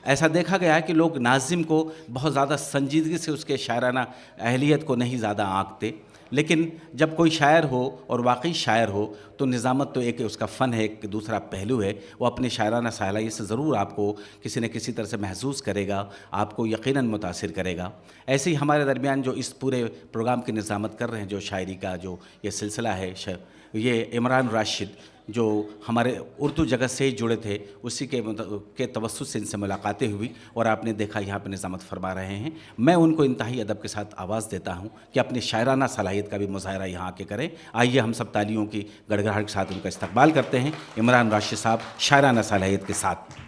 ऐसा देखा गया है कि लोग नाज़िम को बहुत ज़्यादा संजीदगी से उसके शायराना अहलियत को नहीं ज़्यादा आंकते, लेकिन जब कोई शायर हो और वाकई शायर हो तो निज़ामत तो एक उसका फ़न है, एक दूसरा पहलू है। वो अपने शायराना सलाहियत से ज़रूर आपको किसी न किसी तरह से महसूस करेगा, आपको यकीनन मुतासिर करेगा। ऐसे ही हमारे दरमियान जो इस पूरे प्रोग्राम की निज़ामत कर रहे हैं, जो शायरी का जो ये सिलसिला है, ये इमरान राशिद जो हमारे उर्दू जगत से ही जुड़े थे, उसी के तवस्सुत से इनसे मुलाकातें हुई और आपने देखा यहाँ पर निज़ामत फरमा रहे हैं। मैं उनको इंतहाई अदब के साथ आवाज़ देता हूँ कि अपनी शायराना सलाहियत का भी मुज़ाहरा यहाँ आके करें। आइए हम सब तालियों की गड़गड़ाहट के साथ उनका इस्तकबाल करते हैं। इमरान राशिद साहब शायराना सलाहियत के साथ।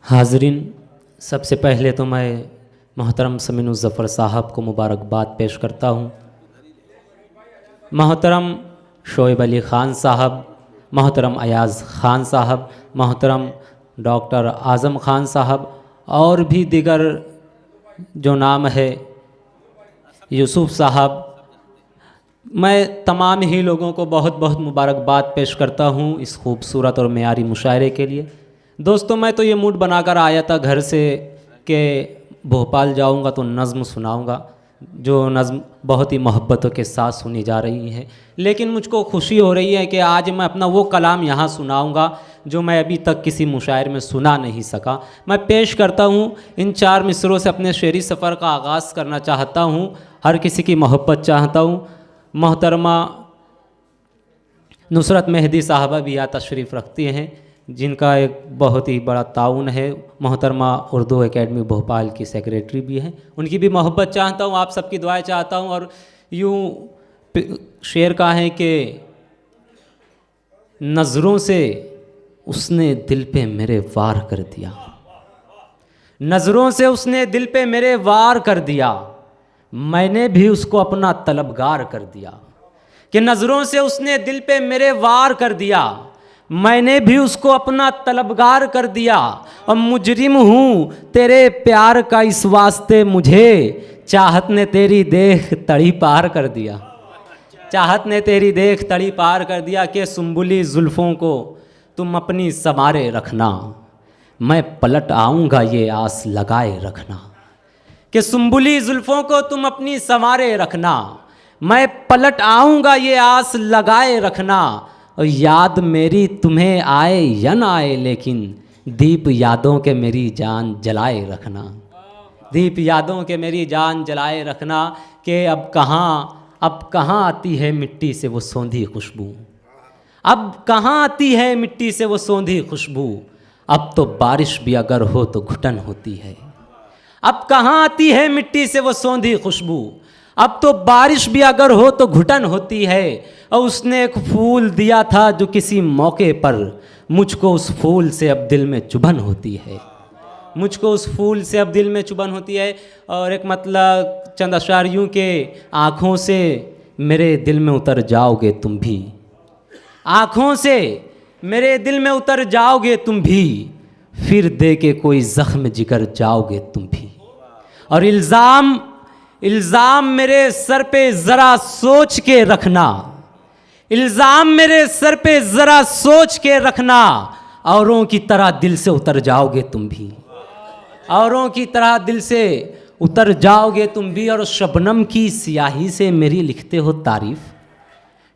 हाज़रीन, सबसे पहले तो मैं मोहतरम समीनुज़ ज़फ़र साहब को मुबारकबाद पेश करता हूँ। मोहतरम शोएब अली ख़ान साहब, मोहतरम अयाज़ ख़ान साहब, मोहतरम डॉक्टर आज़म ख़ान साहब और भी दिगर जो नाम है, यूसुफ़ साहब, मैं तमाम ही लोगों को बहुत बहुत मुबारकबाद पेश करता हूँ इस खूबसूरत और मेयारी मुशायरे के लिए। दोस्तों, मैं तो ये मूड बनाकर आया था घर से कि भोपाल जाऊँगा तो नज़्म सुनाऊँगा, जो नज़्म बहुत ही मोहब्बतों के साथ सुनी जा रही है, लेकिन मुझको खुशी हो रही है कि आज मैं अपना वो कलाम यहाँ सुनाऊँगा जो मैं अभी तक किसी मुशायर में सुना नहीं सका। मैं पेश करता हूँ, इन 4 मिसरों से अपने शेरी सफ़र का आगाज़ करना चाहता हूँ। हर किसी की मोहब्बत चाहता हूँ। मोहतरमा नुसरत मेहदी साहबा भी यहाँ तशरीफ़ रखती हैं, जिनका एक बहुत ही बड़ा ताउन है। मोहतरमा उर्दू एकेडमी भोपाल की सेक्रेटरी भी हैं, उनकी भी मोहब्बत चाहता हूँ, आप सबकी दुआएं चाहता हूँ। और यूँ शेर का है कि नज़रों से उसने दिल पे मेरे वार कर दिया, नज़रों से उसने दिल पे मेरे वार कर दिया, मैंने भी उसको अपना तलबगार कर दिया। कि नज़रों से उसने दिल पे मेरे वार कर दिया, मैंने भी उसको अपना तलबगार कर दिया। और मुजरिम हूँ तेरे प्यार का इस वास्ते, मुझे चाहत ने तेरी देख तड़ी पार कर दिया, चाहत ने तेरी देख तड़ी पार कर दिया। कि सुंबुली जुल्फ़ों को तुम अपनी संवारे रखना, मैं पलट आऊँगा ये आस लगाए रखना। कि सुंबुली जुल्फ़ों को तुम अपनी संवारे रखना, मैं पलट आऊँगा ये आस लगाए रखना। और याद मेरी तुम्हें आए या ना आए, लेकिन दीप यादों के मेरी जान जलाए रखना, दीप यादों के मेरी जान जलाए रखना। कि अब कहाँ आती है मिट्टी से वो सौंधी खुशबू, अब कहाँ आती है मिट्टी से वो सौंधी खुशबू। अब तो बारिश भी अगर हो तो घुटन होती है, अब कहाँ आती है मिट्टी से वो सौंधी खुशबू। अब तो बारिश भी अगर हो तो घुटन होती है। और उसने एक फूल दिया था जो किसी मौके पर, मुझको उस फूल से अब दिल में चुभन होती है, मुझको उस फूल से अब दिल में चुभन होती है। और एक मतलब चंद अशआर यूँ के आँखों से मेरे दिल में उतर जाओगे तुम भी, आँखों से मेरे दिल में उतर जाओगे तुम भी, फिर दे के कोई ज़ख्म जिगर जाओगे तुम भी। और इल्ज़ाम मेरे सर पे ज़रा सोच के रखना, इल्ज़ाम मेरे सर पे ज़रा सोच के रखना। औरों की तरह दिल से उतर जाओगे तुम भी, औरों की तरह दिल से उतर जाओगे तुम भी। और शबनम की स्याही से मेरी लिखते हो तारीफ़,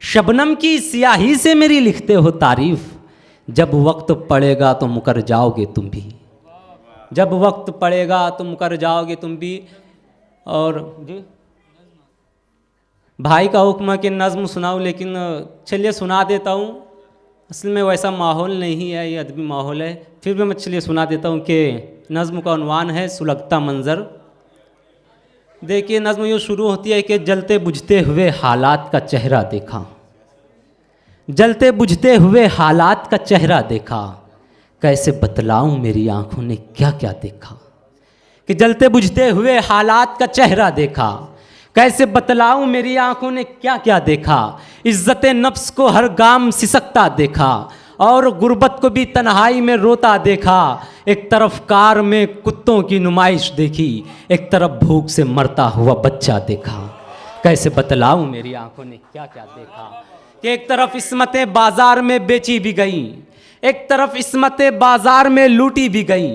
शबनम की स्याही से मेरी लिखते हो तारीफ़। जब वक्त पड़ेगा तो मुकर जाओगे तुम भी, जब वक्त पड़ेगा तो मुकर जाओगे तुम भी। और जी भाई का हुक्म है कि नज़्म सुनाऊँ, लेकिन चलिए सुना देता हूँ। असल में वैसा माहौल नहीं है, ये अदबी माहौल है, फिर भी मैं चलिए सुना देता हूँ। कि नज़्म का उन्वान है सुलगता मंज़र। देखिए, नज़्म यूँ शुरू होती है कि जलते बुझते हुए हालात का चेहरा देखा, जलते बुझते हुए हालात का चेहरा देखा, कैसे बतलाऊँ मेरी आँखों ने क्या क्या देखा। कि जलते बुझते हुए हालात का चेहरा देखा, कैसे बतलाऊं मेरी आंखों ने क्या क्या देखा। इज्जत नफ्स को हर गाम सिसकता देखा, और गुर्बत को भी तन्हाई में रोता देखा। एक तरफ कार में कुत्तों की नुमाइश देखी, एक तरफ भूख से मरता हुआ बच्चा देखा। कैसे बतलाऊं मेरी आंखों ने क्या क्या देखा। कि एक तरफ इस्मतें बाजार में बेची भी गईं, एक तरफ इस्मतें बाजार में लूटी भी गई,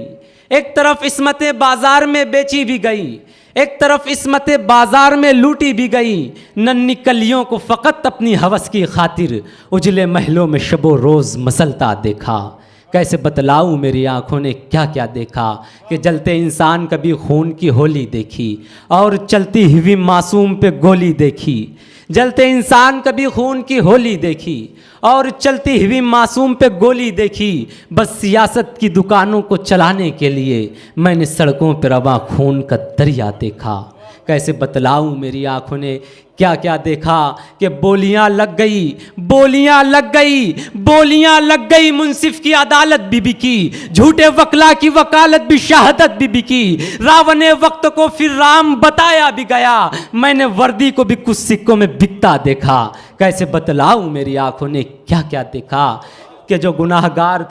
एक तरफ इस्मतें बाजार में बेची भी गई, एक तरफ इस्मतें बाजार में लूटी भी गई। नन्ही कलियों को फ़कत अपनी हवस की खातिर उजले महलों में शबो रोज़ मसलता देखा। कैसे बतलाऊं मेरी आंखों ने क्या क्या देखा कि जलते इंसान कभी खून की होली देखी और चलती हुई मासूम पे गोली देखी। जलते इंसान कभी खून की होली देखी और चलती हुई मासूम पे गोली देखी। बस सियासत की दुकानों को चलाने के लिए मैंने सड़कों पर रवा खून का दरिया देखा। कैसे बतलाऊं मेरी आंखों ने क्या क्या देखा कि बोलियां लग गई, बोलियां लग गई, बोलियां लग गई। मुंसिफ की अदालत भी बिकी, झूठे वकला की वकालत भी शहादत भी बिकी। रावण वक्त को फिर राम बताया भी गया, मैंने वर्दी को भी कुछ सिक्कों में बिकता देखा। कैसे बतलाऊं मेरी आंखों ने क्या क्या देखा कि जो गुनाहगार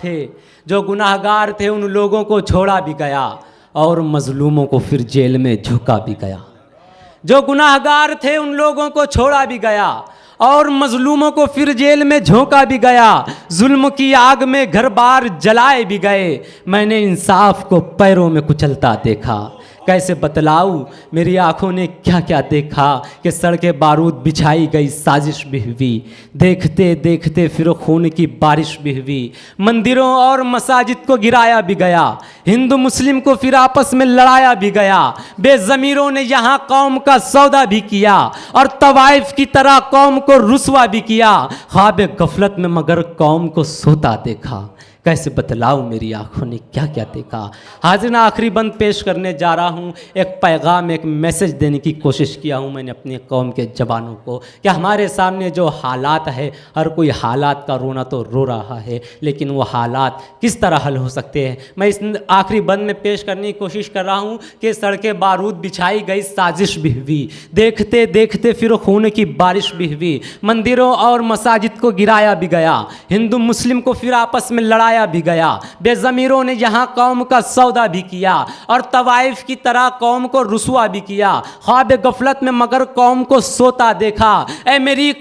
थे उन लोगों को छोड़ा भी गया और मजलूमों को फिर जेल में झोंका भी गया। जो गुनाहगार थे उन लोगों को छोड़ा भी गया और मजलूमों को फिर जेल में झोंका भी गया। जुल्म की आग में घर बार जलाए भी गए, मैंने इंसाफ को पैरों में कुचलता देखा। कैसे बतलाऊं मेरी आंखों ने क्या क्या देखा कि सड़कें बारूद बिछाई गई, साजिश भी हुई। देखते देखते फिर खून की बारिश भी हुई। मंदिरों और मसाजिद को गिराया भी गया, हिंदू मुस्लिम को फिर आपस में लड़ाया भी गया। बेज़मीरों ने यहाँ कौम का सौदा भी किया और तवाइफ की तरह कौम को रुसवा भी किया। ख्वाब गफलत में मगर कौम को सोता देखा। कैसे बतलाऊं मेरी आंखों ने क्या क्या देखा। हाजिर आखिरी बंद पेश करने जा रहा हूं। एक पैगाम, एक मैसेज देने की कोशिश किया हूं मैंने अपनी कौम के जवानों को कि हमारे सामने जो हालात है, हर कोई हालात का रोना तो रो रहा है, लेकिन वो हालात किस तरह हल हो सकते हैं, मैं इस आखिरी बंद में पेश करने की कोशिश कर रहा हूँ कि सड़कें बारूद बिछाई गई, साजिश भी हुई। देखते देखते फिर खून की बारिश भी हुई। मंदिरों और मसाजिद को गिराया भी गया, हिंदू मुस्लिम को फिर आपस में लड़ाया भी गया। बेज़मीरों ने यहाँ कौम का सौदा भी किया और तवाइफ की तरह कौम को रुसवा भी किया। ख्वाब गफलत में मगर कौम को सोता देखा। ऐ मेरी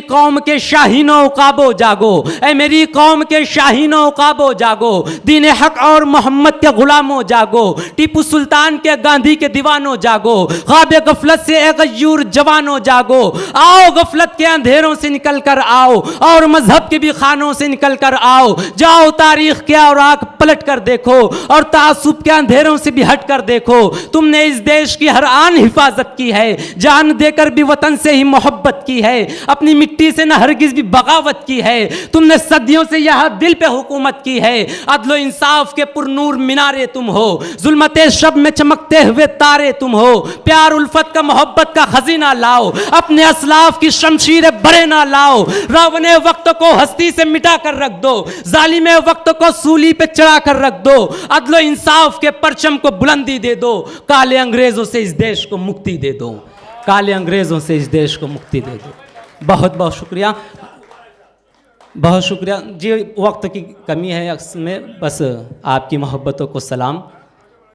कौम के शाहीनों उकाबो जागो, ऐ मेरी कौम के शाहीनों उकाबो जागो। दीन हक और मोहम्मद के गुलामों जागो, टीपू सुल्तान के, गांधी के दीवानों जागो। ख्वाब गफलत से ए गयूर जवानों जागो। आओ गफलत के अंधेरों से निकल कर आओ और मजहब के भी खानों से निकल कर आओ। जाओ तारीख के औराक पलट कर देखो और तासुब के अंधेरों से भी हट कर देखो। तुमने इस देश की हर आन हिफाजत की है, जान देकर भी वतन से ही मोहब्बत की है, अपनी मिट्टी से न हरगिज भी बगावत की है। तुमने सदियों से यह दिल पे हुकूमत की है, अदलो इंसाफ के पुरनूर मीनारे तुम हो, जुल्मते शब में चमकते हुए तारे तुम हो। प्यार उल्फत का, मोहब्बत का खजीना लाओ, अपने असलाफ की शमशीरें बड़े ना लाओ। रावण वक्त को हस्ती से मिटा कर रख दो, जालिम वक्त को सूली पे चढ़ा कर रख दो। अदलो इंसाफ के परचम को बुलंदी दे दो, काले अंग्रेजों से इस देश को मुक्ति दे दो, काले अंग्रेजों से इस देश को मुक्ति दे दो। बहुत बहुत शुक्रिया, बहुत शुक्रिया जी। वक्त की कमी है, में बस आपकी मोहब्बतों को सलाम।